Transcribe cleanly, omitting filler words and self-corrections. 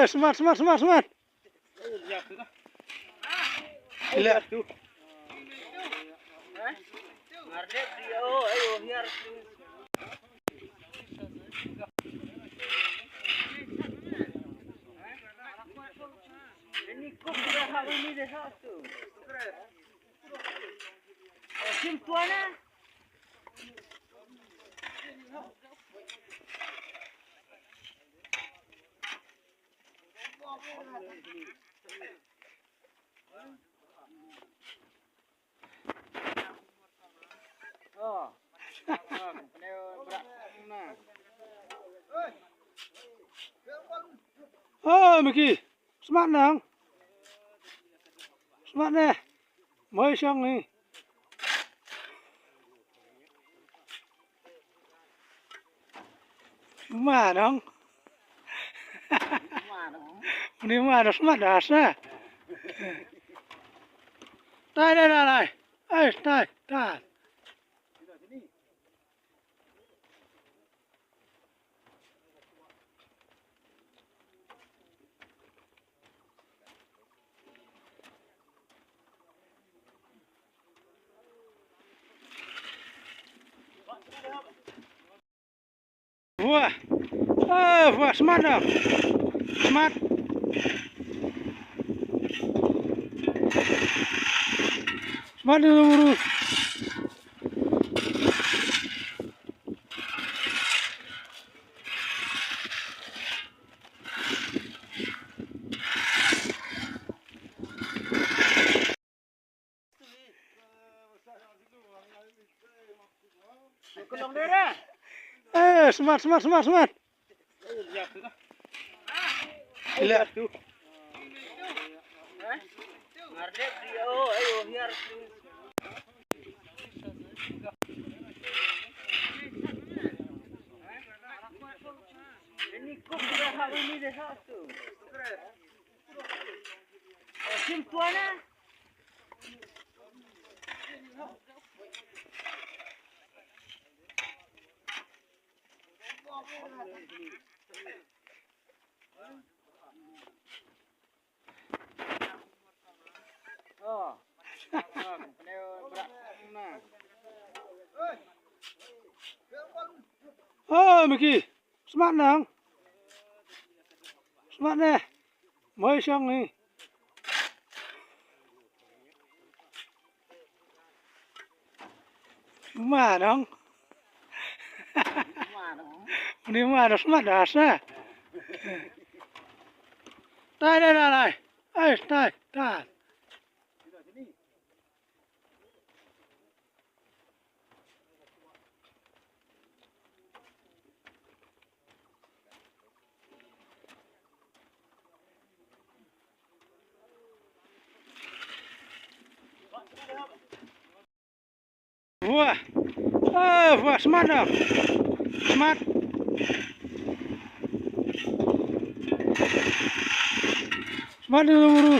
Semat, semat, semat, semat. Lihat tuh. Ini kok sudah hak ini deh satu. Sim tuana. Oh. Oh, Miki. Semat nang. Semat nè. Mới xong đi. Mà nong. Nếu mà nó semat dah sa. Đây đây đây đây. Ê, đây, đây. Wah, wah semat dah, semat. Semat dulu buru. Semat, semat, semat, semat. Lihat tuh. Ini kok sudah hak ini deh satu. Sim tuana. Oh. Oh, Miki. Semat nang. Semat nè. Mới xong đi. Mà nong. Nếu mà nó semat dah sa. Đây đây đây đây. Ê, đây, đây. Wah, wah semat dah, semat. Semat dulu buru.